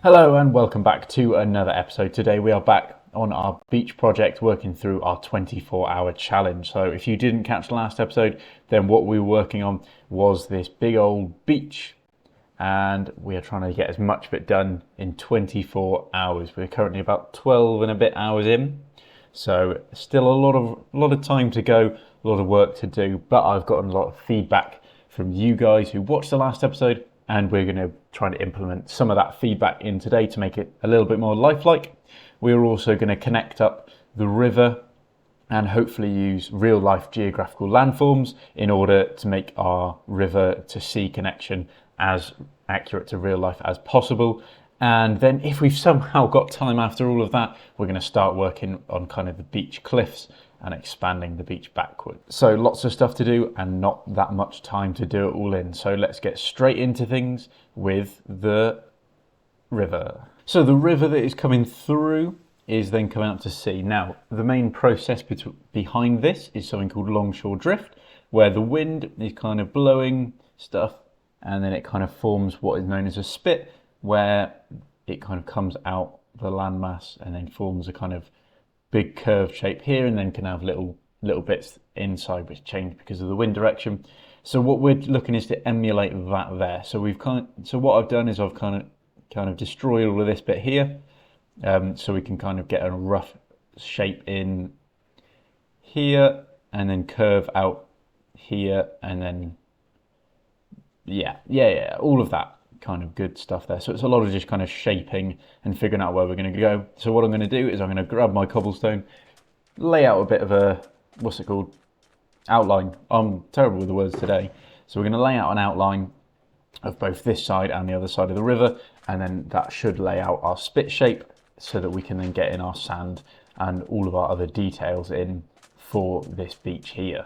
Hello and welcome back to another episode. Today we are back on our beach project working through our 24-hour challenge. So if you didn't catch the last episode, then what we were working on was this big old beach, and we are trying to get as much of it done in 24 hours. We're currently about 12 and a bit hours in, so still a lot of time to go, a lot of work to do, but I've gotten a lot of feedback from you guys who watched the last episode, and we're going to try to implement some of that feedback in today to make it a little bit more lifelike. We're also going to connect up the river and hopefully use real life geographical landforms in order to make our river to sea connection as accurate to real life as possible. And then if we've somehow got time after all of that, we're going to start working on kind of the beach cliffs and expanding the beach backward. So lots of stuff to do and not that much time to do it all in. So let's get straight into things with the river. So the river that is coming through is then coming out to sea. Now, the main process behind this is something called longshore drift, where the wind is kind of blowing stuff and then it kind of forms what is known as a spit, where it kind of comes out the landmass and then forms a kind of big curved shape here, and then can have little bits inside which change because of the wind direction. So what we're looking is to emulate that there. So what I've done is I've kind of destroyed all of this bit here, so we can kind of get a rough shape in here and then curve out here, and then yeah, all of that kind of good stuff there. So it's a lot of just kind of shaping and figuring out where we're going to go. So what I'm going to do is I'm going to grab my cobblestone, lay out a bit of a, outline. I'm terrible with the words today. So we're going to lay out an outline of both this side and the other side of the river, and then that should lay out our spit shape so that we can then get in our sand and all of our other details in for this beach here.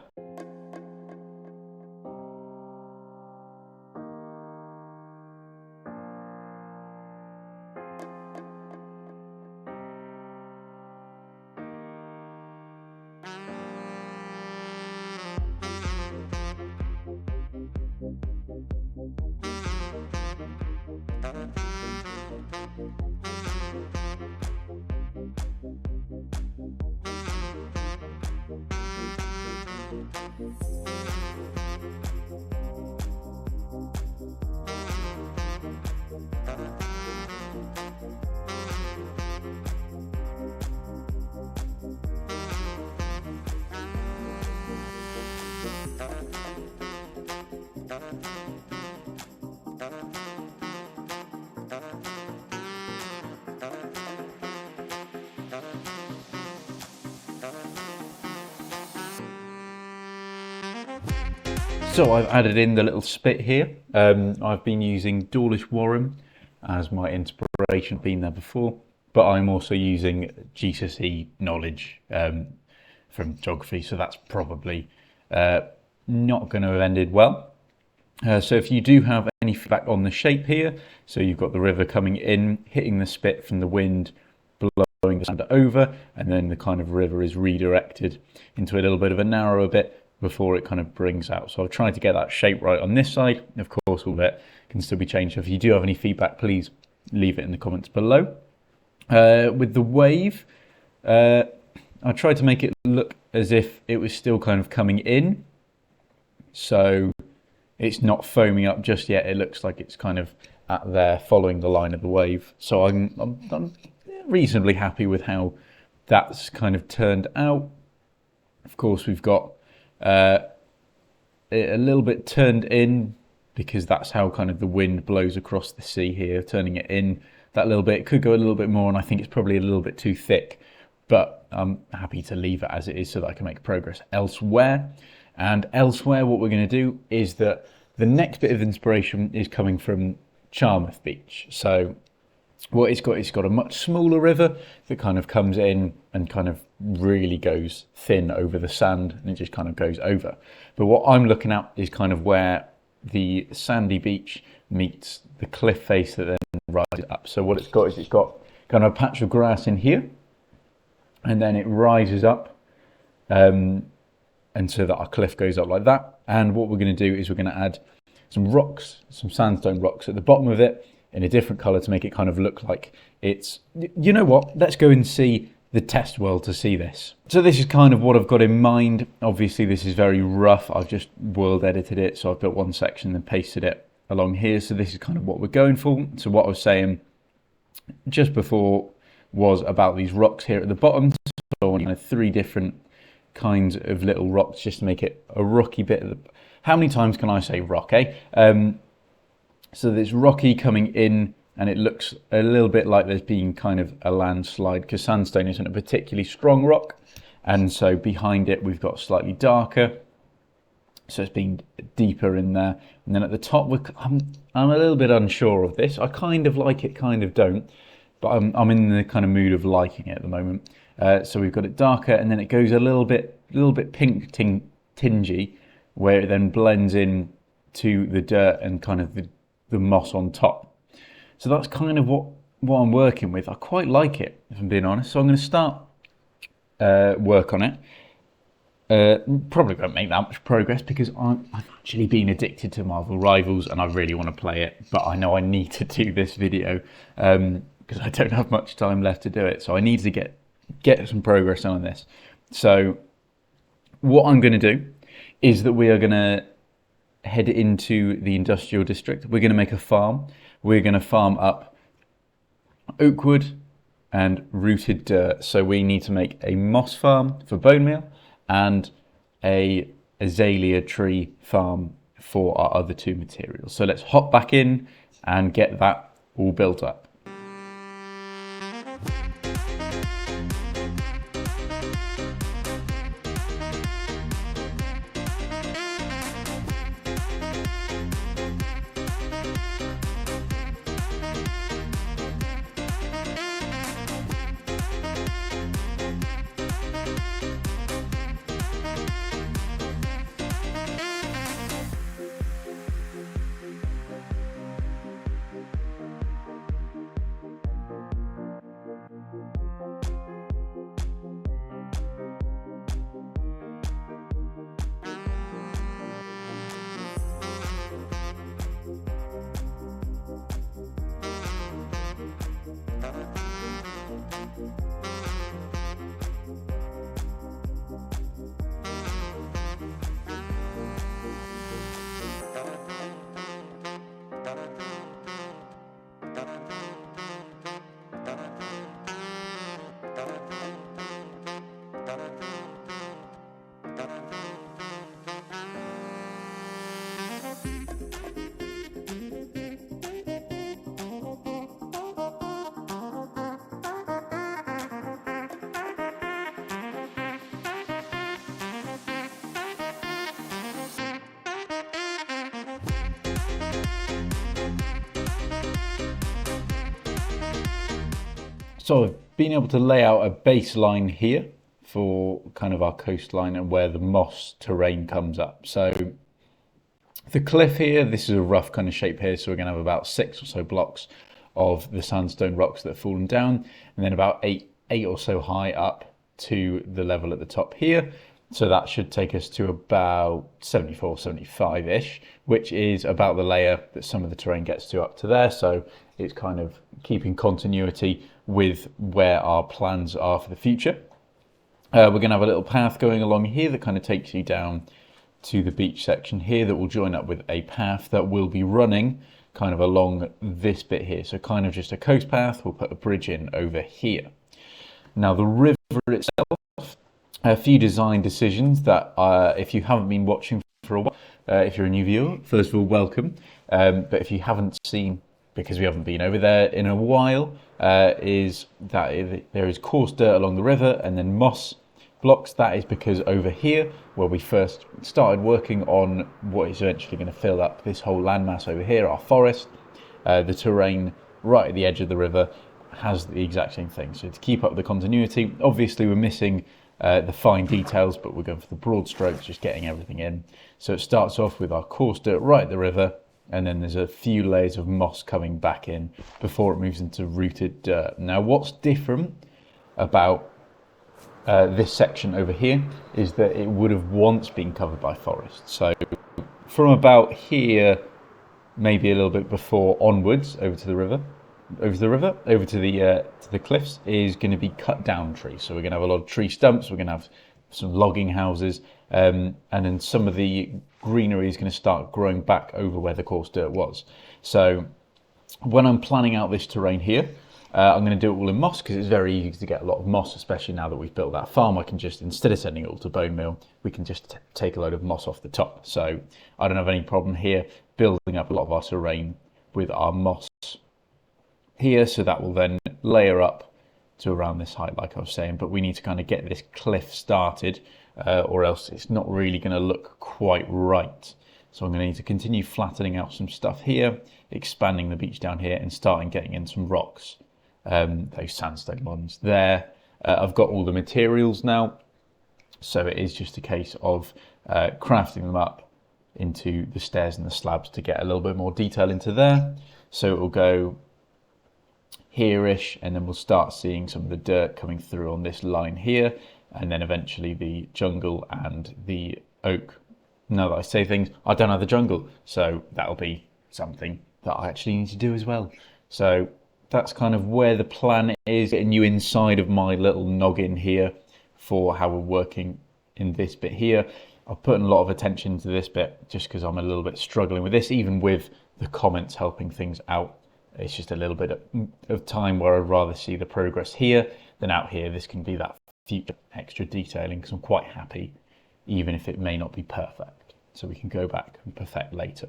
So I've added in the little spit here. I've been using Dawlish Warren as my inspiration, been there before, but I'm also using GCSE knowledge from geography, so that's probably not going to have ended well. So if you do have any feedback on the shape here, so you've got the river coming in, hitting the spit from the wind, blowing the sand over, and then the kind of river is redirected into a little bit of a narrower bit before it kind of brings out. So I've tried to get that shape right on this side. Of course, all that can still be changed. So if you do have any feedback, please leave it in the comments below. With the wave, I tried to make it look as if it was still kind of coming in. So it's not foaming up just yet. It looks like it's kind of at there following the line of the wave. So I'm reasonably happy with how that's kind of turned out. Of course, we've got it a little bit turned in because that's how kind of the wind blows across the sea here, turning it in that little bit. It could go a little bit more, and I think it's probably a little bit too thick, but I'm happy to leave it as it is so that I can make progress elsewhere. And elsewhere, what we're going to do is that the next bit of inspiration is coming from Charmouth Beach. So what it's got a much smaller river that kind of comes in and kind of really goes thin over the sand, and it just kind of goes over. But what I'm looking at is kind of where the sandy beach meets the cliff face that then rises up. So what it's got is it's got kind of a patch of grass in here, and then it rises up, and so that our cliff goes up like that. And what we're going to do is we're going to add some rocks, some sandstone rocks at the bottom of it, in a different color to make it kind of look like it's, you know what, let's go and see the test world to see this. So this is kind of what I've got in mind. Obviously this is very rough. I've just world edited it. So I've built one section and pasted it along here. So this is kind of what we're going for. So what I was saying just before was about these rocks here at the bottom. So I want kind of 3 different kinds of little rocks just to make it a rocky bit of the, how many times can I say rock, eh? So there's rocky coming in, and it looks a little bit like there's been kind of a landslide because sandstone isn't a particularly strong rock. And so behind it, we've got slightly darker. So it's been deeper in there. And then at the top, I'm a little bit unsure of this. I kind of like it, kind of don't. But I'm in the kind of mood of liking it at the moment. So we've got it darker, and then it goes a little bit pink tingy, where it then blends in to the dirt and kind of the moss on top. So that's kind of what I'm working with. I quite like it, if I'm being honest. So I'm going to start work on it. Probably won't make that much progress because I've actually been addicted to Marvel Rivals and I really want to play it. But I know I need to do this video because I don't have much time left to do it. So I need to get some progress on this. So what I'm going to do is that we are going to head into the industrial district. We're going to make a farm. We're going to farm up oak wood and rooted dirt. So we need to make a moss farm for bone meal and a azalea tree farm for our other 2 materials. So let's hop back in and get that all built up. So I've been able to lay out a baseline here for kind of our coastline and where the moss terrain comes up. So the cliff here, this is a rough kind of shape here. So we're going to have about 6 or so blocks of the sandstone rocks that have fallen down, and then about eight or so high up to the level at the top here. So that should take us to about 74, 75-ish, which is about the layer that some of the terrain gets to up to there. So it's kind of keeping continuity with where our plans are for the future. We're going to have a little path going along here that kind of takes you down to the beach section here that will join up with a path that will be running kind of along this bit here. So kind of just a coast path. We'll put a bridge in over here. Now the river itself, a few design decisions that if you haven't been watching for a while, if you're a new viewer, first of all, welcome. But if you haven't seen, because we haven't been over there in a while, is that there is coarse dirt along the river and then moss blocks. That is because over here, where we first started working on what is eventually going to fill up this whole landmass over here, our forest, the terrain right at the edge of the river has the exact same thing. So to keep up the continuity, obviously we're missing the fine details, but we're going for the broad strokes, just getting everything in. So it starts off with our coarse dirt right at the river, and then there's a few layers of moss coming back in before it moves into rooted dirt. Now what's different about this section over here is that it would have once been covered by forest. So from about here maybe a little bit before onwards over to the river, over to the cliffs, is going to be cut down trees. So we're going to have a lot of tree stumps. We're going to have some logging houses, and then some of the greenery is going to start growing back over where the coarse dirt was. So when I'm planning out this terrain here, I'm going to do it all in moss because it's very easy to get a lot of moss, especially now that we've built that farm. I can just, instead of sending it all to bone meal, we can just take a load of moss off the top. So I don't have any problem here building up a lot of our terrain with our moss here. So that will then layer up to around this height, like I was saying. But we need to kind of get this cliff started, or else it's not really going to look quite right. So I'm going to need to continue flattening out some stuff here, expanding the beach down here, and starting getting in some rocks. Those sandstone ones there. I've got all the materials now, so it is just a case of crafting them up into the stairs and the slabs to get a little bit more detail into there. So it will go here-ish, and then we'll start seeing some of the dirt coming through on this line here, and then eventually the jungle and the oak. Now that I say things, I don't have the jungle, so that'll be something that I actually need to do as well. So that's kind of where the plan is, getting you inside of my little noggin here for how we're working in this bit here. I've put a lot of attention to this bit just because I'm a little bit struggling with this, even with the comments helping things out. It's just a little bit of time where I'd rather see the progress here than out here. This can be that future extra detailing because I'm quite happy, even if it may not be perfect. So we can go back and perfect later.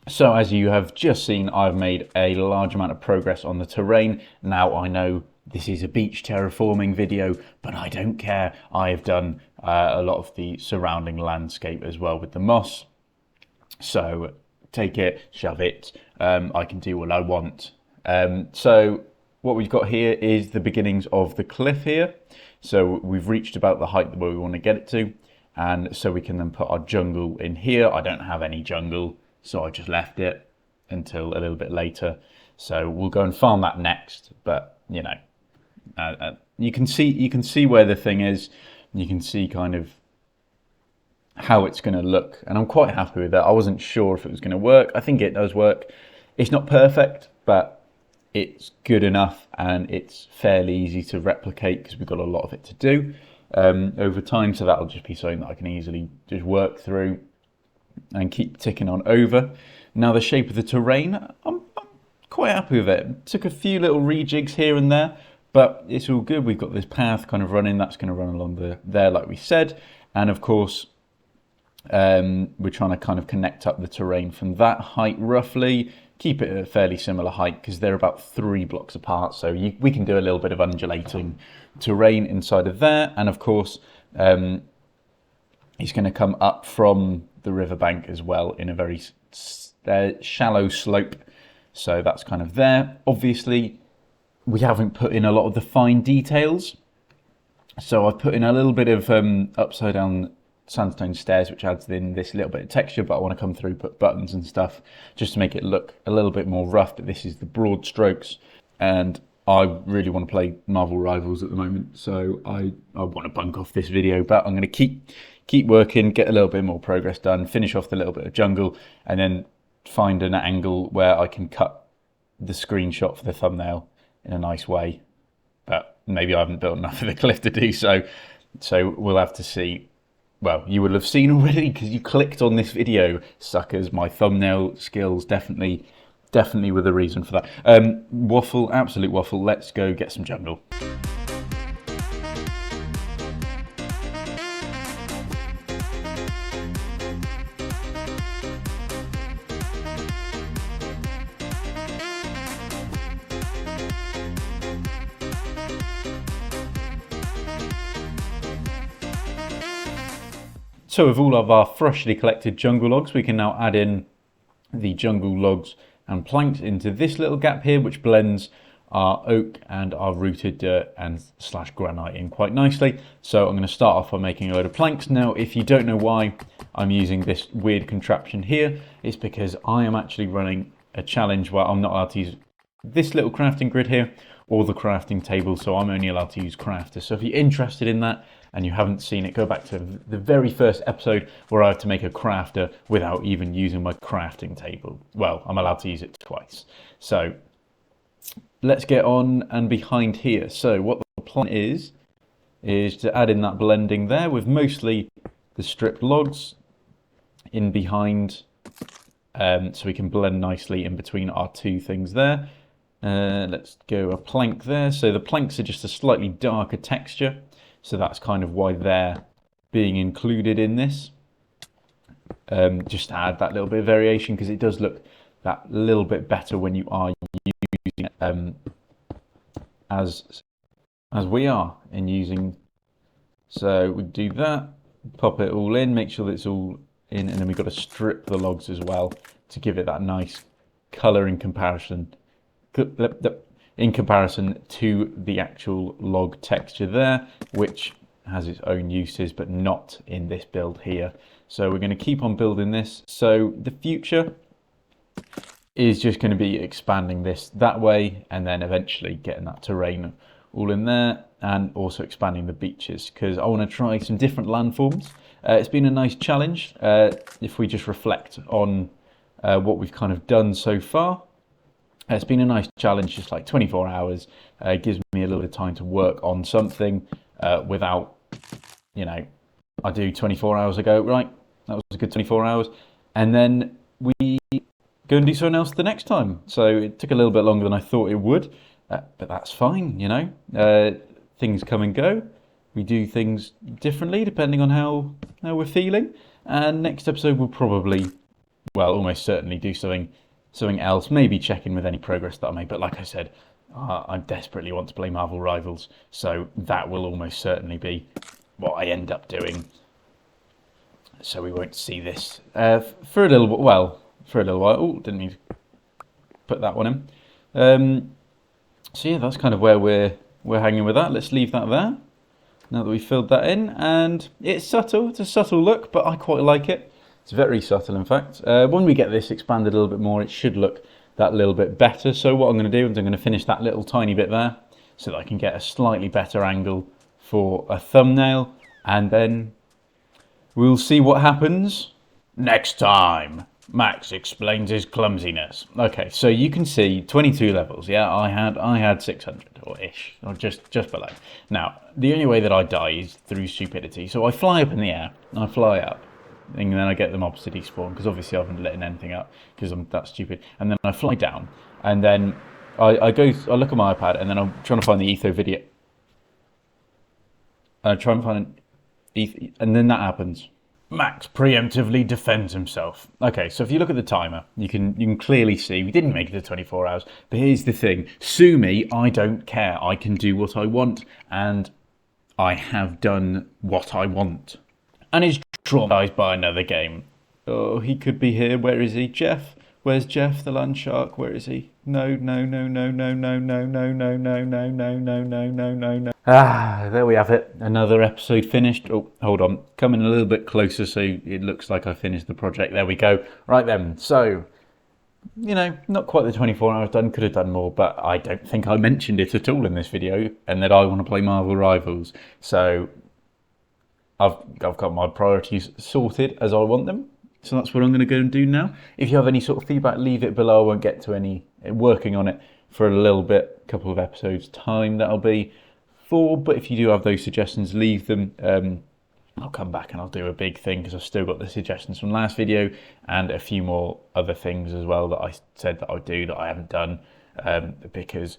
So as you have just seen, I've made a large amount of progress on the terrain. Now I know this is a beach terraforming video, but I don't care. I've done a lot of the surrounding landscape as well with the moss. So take it, shove it, I can do what I want. So what we've got here is the beginnings of the cliff here. So we've reached about the height where we want to get it to. And so we can then put our jungle in here. I don't have any jungle, so I just left it until a little bit later. So we'll go and farm that next. But you know, you can see where the thing is. You can see kind of how it's going to look, and I'm quite happy with that. I wasn't sure if it was going to work. I think it does work. It's not perfect, but it's good enough, and it's fairly easy to replicate because we've got a lot of it to do over time. So that'll just be something that I can easily just work through and keep ticking on over. Now the shape of the terrain, I'm quite happy with it. Took a few little rejigs here and there, but it's all good. We've got this path kind of running, that's going to run along there like we said. And of course, we're trying to kind of connect up the terrain from that height roughly, keep it at a fairly similar height because they're about 3 blocks apart. So we can do a little bit of undulating terrain inside of there. And of course, it's going to come up from the riverbank as well in a very shallow slope. So that's kind of there. Obviously, we haven't put in a lot of the fine details. So I've put in a little bit of upside down sandstone stairs, which adds in this little bit of texture, but I want to come through, put buttons and stuff just to make it look a little bit more rough. But this is the broad strokes, and I really want to play Marvel Rivals at the moment, so I want to bunk off this video, but I'm going to keep working, get a little bit more progress done, finish off the little bit of jungle, and then find an angle where I can cut the screenshot for the thumbnail in a nice way. But maybe I haven't built enough of the cliff to do so, so we'll have to see. Well, you will have seen already because you clicked on this video, suckers. My thumbnail skills definitely with a reason for that. Waffle, absolute waffle. Let's go get some jungle. So with all of our freshly collected jungle logs, we can now add in the jungle logs and planks into this little gap here, which blends our oak and our rooted dirt and / granite in quite nicely. So I'm going to start off by making a load of planks. Now, if you don't know why I'm using this weird contraption here, it's because I am actually running a challenge where I'm not allowed to use this little crafting grid here or the crafting table, so I'm only allowed to use crafters. So if you're interested in that and you haven't seen it, go back to the very first episode where I had to make a crafter without even using my crafting table. Well, I'm allowed to use it twice. So let's get on and behind here. So what the plan is to add in that blending there with mostly the stripped logs in behind, so we can blend nicely in between our two things there. Let's go a plank there. So the planks are just a slightly darker texture, so that's kind of why they're being included in this. Just to add that little bit of variation, because it does look that little bit better when you are using it as we are in using. So we do that, pop it all in, make sure that it's all in, and then we've got to strip the logs as well to give it that nice colour in comparison to the actual log texture there, which has its own uses, but not in this build here. So we're going to keep on building this. So the future is just going to be expanding this that way, and then eventually getting that terrain all in there, and also expanding the beaches, because I want to try some different landforms. It's been a nice challenge. If we just reflect on what we've kind of done so far, it's been a nice challenge, just like 24 hours. It gives me a little bit of time to work on something without, I do 24 hours ago, right? That was a good 24 hours. And then we go and do something else the next time. So it took a little bit longer than I thought it would, but that's fine, Things come and go. We do things differently depending on how we're feeling. And next episode we'll probably, almost certainly do something else, maybe check in with any progress that I made. But like I said, I desperately want to play Marvel Rivals, so that will almost certainly be what I end up doing. So we won't see this for a little while. Oh, didn't mean to put that one in. So yeah, that's kind of where we're hanging with that. Let's leave that there, now that we've filled that in. And it's subtle, it's a subtle look, but I quite like it. It's very subtle, in fact. When we get this expanded a little bit more, it should look that little bit better. So what I'm going to do is I'm going to finish that little tiny bit there so that I can get a slightly better angle for a thumbnail, and then we'll see what happens next time. Max explains his clumsiness. Okay, so you can see 22 levels. Yeah, I had 600 or ish, or just below. Now, the only way that I die is through stupidity. So I fly up in the air, and I fly up, and then I get the mobs to despawn, because obviously I haven't letting anything up because I'm that stupid. And then I fly down, and then I look at my iPad, and then I'm trying to find the Etho video. And I try and find an Etho, and then that happens. Max preemptively defends himself. Okay, so if you look at the timer, you can clearly see we didn't make it to 24 hours. But here's the thing: sue me, I don't care. I can do what I want, and I have done what I want. And he's traumatized by another game. Oh, he could be here. Where is he? Jeff? Where's Jeff, the land shark? Where is he? No, no, no, no, no, no, no, no, no, no, no, no, no, no, no, no, no. Ah, there we have it. Another episode finished. Oh, hold on. Coming a little bit closer so it looks like I finished the project. There we go. Right then. So, not quite the 24 hours done. Could have done more, but I don't think I mentioned it at all in this video, and that I want to play Marvel Rivals. So, I've got my priorities sorted as I want them. So that's what I'm going to go and do now. If you have any sort of feedback, leave it below. I won't get to any working on it for a little bit, a couple of episodes time that'll be for. But if you do have those suggestions, leave them. I'll come back and I'll do a big thing because I've still got the suggestions from last video and a few more other things as well that I said that I'd do that I haven't done because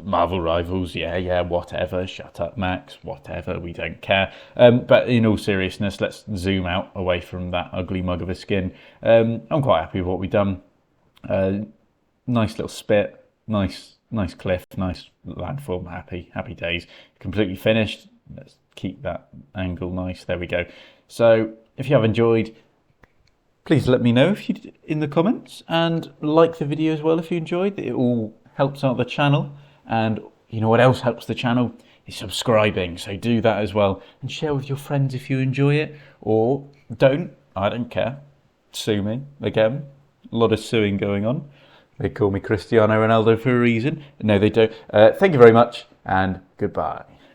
Marvel Rivals, yeah, whatever, shut up Max, whatever, we don't care. But in all seriousness, let's zoom out away from that ugly mug of a skin. I'm quite happy with what we've done. Nice little spit, nice cliff, nice landform, happy days. Completely finished. Let's keep that angle nice, there we go. So if you have enjoyed, please let me know if you did in the comments, and like the video as well if you enjoyed. It all helps out the channel, and you know what else helps the channel is subscribing, so do that as well and share with your friends if you enjoy it, or don't. I don't care. Sue me again. A lot of suing going on. They call me Cristiano Ronaldo for a reason. No, they don't. Thank you very much and goodbye.